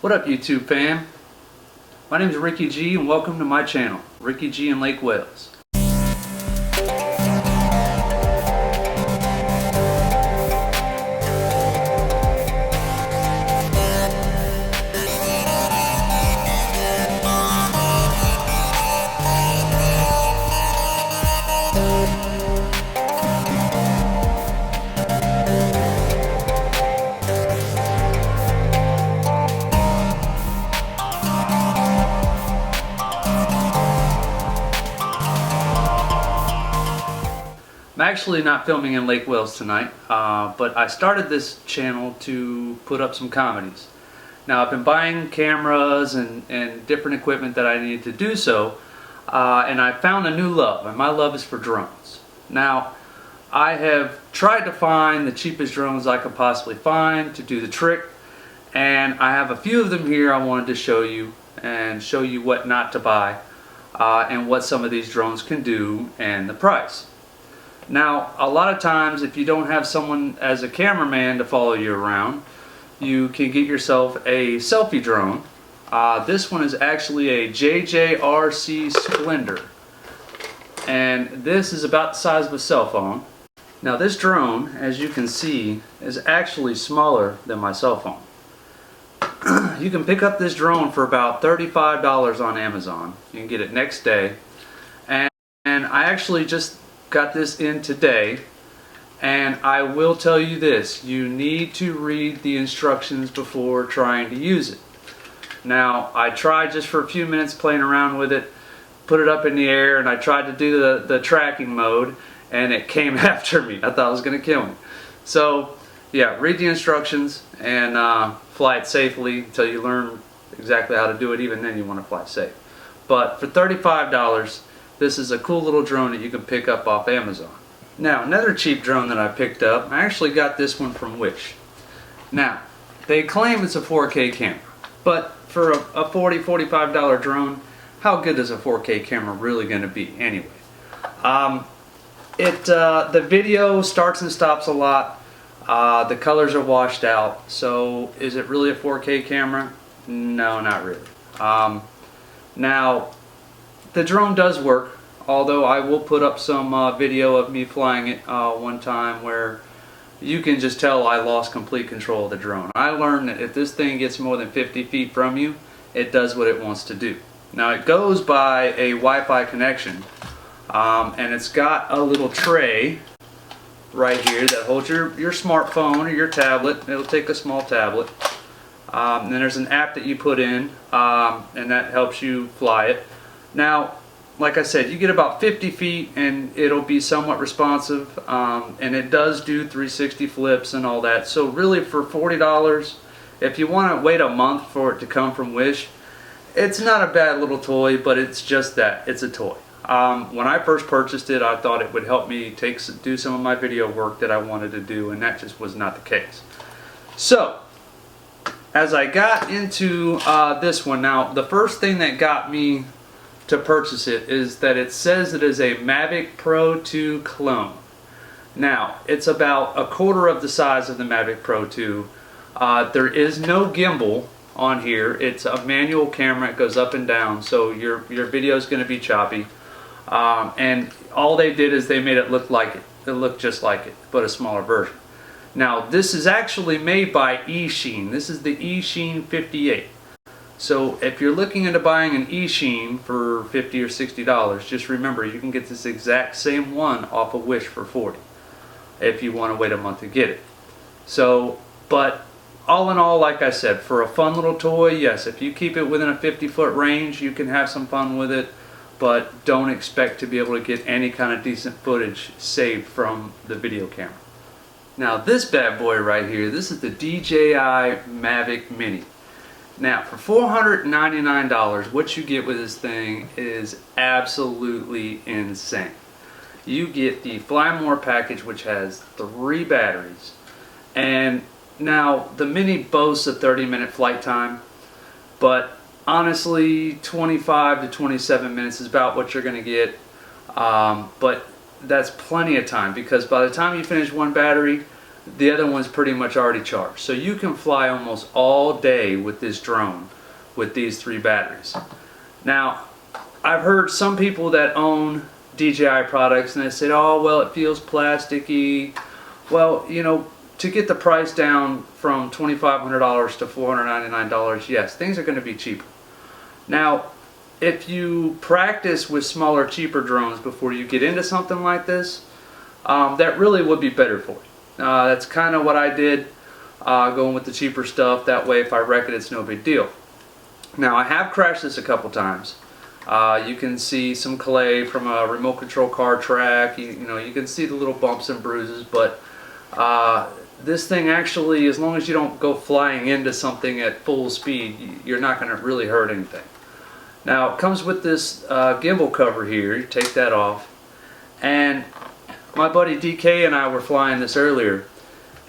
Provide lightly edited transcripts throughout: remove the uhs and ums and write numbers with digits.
What up, YouTube fam? My name is Ricky G and welcome to my channel, Ricky G in Lake Wales. I'm actually not filming in Lake Wales tonight, but I started this channel to put up some comedies. Now I've been buying cameras and different equipment that I need to do so, and I found a new love, and my love is for drones. Now I have tried to find the cheapest drones I could possibly find to do the trick, and I have a few of them here I wanted to show you and show you what not to buy and what some of these drones can do and the price. Now, a lot of times if you don't have someone as a cameraman to follow you around, you can get yourself a selfie drone. This one is actually a JJRC Splendor, and this is about the size of a cell phone. Now this drone, as you can see, is actually smaller than my cell phone. You can pick up this drone for about $35 on Amazon. You can get it next day, and I actually just got this in today, and I will tell you this: you need to read the instructions before trying to use it. Now I tried just for a few minutes playing around with it, put it up in the air, and I tried to do the tracking mode, and it came after me. I thought it was going to kill me. So yeah, read the instructions and fly it safely until you learn exactly how to do it. Even then you want to fly safe. But for $35, this is a cool little drone that you can pick up off Amazon. Now, another cheap drone that I picked up, I actually got this one from Wish. Now, they claim it's a 4K camera, but for a $40, $45 drone, how good is a 4K camera really going to be anyway? The video starts and stops a lot. The colors are washed out. So, is it really a 4K camera? No, not really. Now, the drone does work, although I will put up some video of me flying it one time where you can just tell I lost complete control of the drone. I learned that if this thing gets more than 50 feet from you, it does what it wants to do. Now it goes by a Wi-Fi connection, and it's got a little tray right here that holds your smartphone or your tablet. It'll take a small tablet. And then there's an app that you put in, and that helps you fly it. Now, like I said, you get about 50 feet and it'll be somewhat responsive, and it does do 360 flips and all that. So really for $40, if you want to wait a month for it to come from Wish, it's not a bad little toy, but it's just that, it's a toy. When I first purchased it, I thought it would help me do some of my video work that I wanted to do, and that just was not the case. So, as I got into this one, now the first thing that got me to purchase it is that it says it is a Mavic Pro 2 clone. Now, it's about a quarter of the size of the Mavic Pro 2. There is no gimbal on here. It's a manual camera. It goes up and down, so your video is going to be choppy. And all they did is they made it look like it. It looked just like it, but a smaller version. Now, this is actually made by eSheen. This is the eSheen 58. So if you're looking into buying an eSheen for $50 or $60, just remember you can get this exact same one off of Wish for $40 if you want to wait a month to get it. So, but all in all, like I said, for a fun little toy, yes, if you keep it within a 50-foot range, you can have some fun with it, but don't expect to be able to get any kind of decent footage saved from the video camera. Now this bad boy right here, this is the DJI Mavic Mini. Now, for $499, what you get with this thing is absolutely insane. You get the Fly More package, which has 3 batteries. And now, the Mini boasts a 30-minute flight time, but honestly, 25 to 27 minutes is about what you're going to get. But that's plenty of time, because by the time you finish one battery, the other one's pretty much already charged. So you can fly almost all day with this drone with these 3 batteries. Now, I've heard some people that own DJI products and they said, oh, well, it feels plasticky. Well, you know, to get the price down from $2,500 to $499, yes, things are going to be cheaper. Now, if you practice with smaller, cheaper drones before you get into something like this, that really would be better for you. That's kind of what I did, going with the cheaper stuff. That way, if I wreck it, it's no big deal. Now, I have crashed this a couple times. You can see some clay from a remote control car track. You know, you can see the little bumps and bruises, but this thing actually, as long as you don't go flying into something at full speed, you're not going to really hurt anything. Now, it comes with this gimbal cover here. You take that off, and my buddy DK and I were flying this earlier,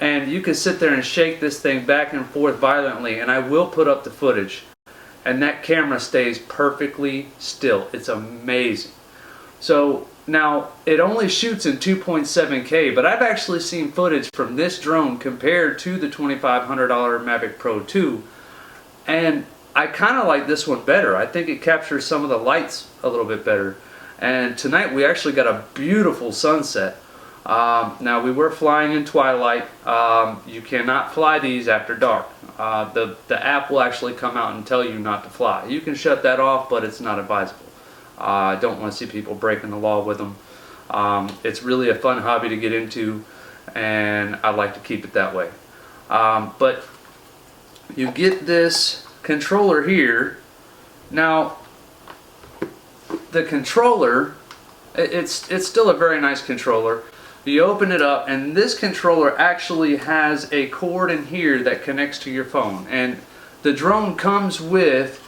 and you can sit there and shake this thing back and forth violently, and I will put up the footage, and that camera stays perfectly still. It's amazing. So now it only shoots in 2.7K, but I've actually seen footage from this drone compared to the $2,500 Mavic Pro 2, and I kind of like this one better. I think it captures some of the lights a little bit better. And tonight we actually got a beautiful sunset. Now, we were flying in twilight. You cannot fly these after dark. The app will actually come out and tell you not to fly. You can shut that off, but it's not advisable. I don't want to see people breaking the law with them. It's really a fun hobby to get into, and I like to keep it that way. But you get this controller here. Now, the controller, it's still a very nice controller. You open it up, and this controller actually has a cord in here that connects to your phone, and the drone comes with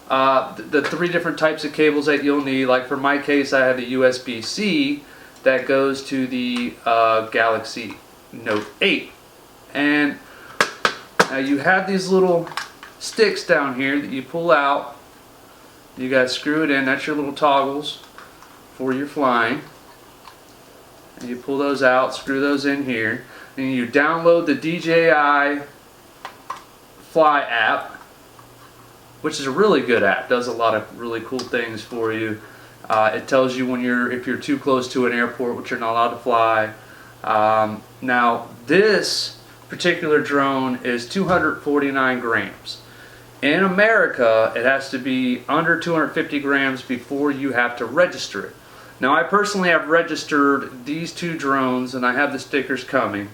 the 3 different types of cables that you'll need. Like for my case, I have a USB-C that goes to the Galaxy Note 8, and you have these little sticks down here that you pull out. You got to screw it in. That's your little toggles for your flying. And you pull those out, screw those in here, and you download the DJI Fly app, which is a really good app. Does a lot of really cool things for you. It tells you when if you're too close to an airport, which you're not allowed to fly. Now, this particular drone is 249 grams. In America, it has to be under 250 grams before you have to register it. Now, I personally have registered these 2 drones, and I have the stickers coming,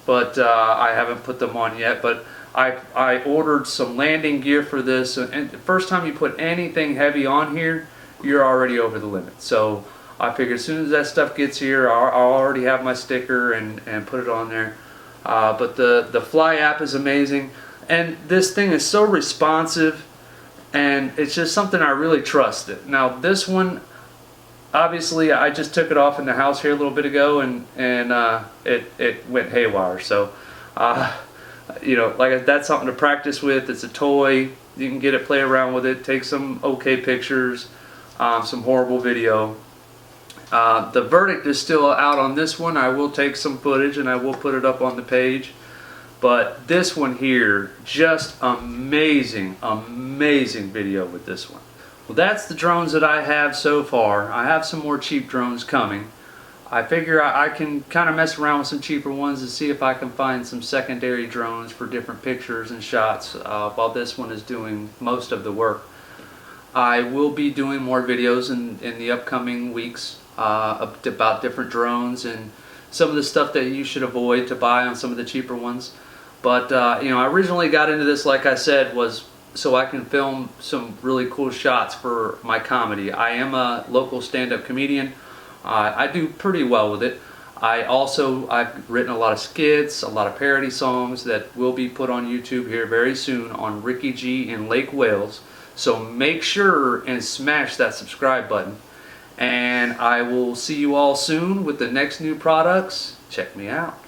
but I haven't put them on yet. But I ordered some landing gear for this, and the first time you put anything heavy on here, you're already over the limit. So I figured as soon as that stuff gets here, I'll already have my sticker and put it on there. But the Fly app is amazing. And this thing is so responsive, and it's just something I really trust. Now, this one, obviously, I just took it off in the house here a little bit ago, and it went haywire. So, you know, like, that's something to practice with. It's a toy. You can get it, play around with it, take some okay pictures, some horrible video. The verdict is still out on this one. I will take some footage and I will put it up on the page. But this one here, just amazing, amazing video with this one. Well, that's the drones that I have so far. I have some more cheap drones coming. I figure I can kind of mess around with some cheaper ones and see if I can find some secondary drones for different pictures and shots while this one is doing most of the work. I will be doing more videos in the upcoming weeks about different drones and some of the stuff that you should avoid to buy on some of the cheaper ones. But you know, I originally got into this, like I said, was so I can film some really cool shots for my comedy. I am a local stand-up comedian. I do pretty well with it. I've written a lot of skits, a lot of parody songs that will be put on YouTube here very soon on Ricky G in Lake Wales. So make sure and smash that subscribe button. And I will see you all soon with the next new products. Check me out.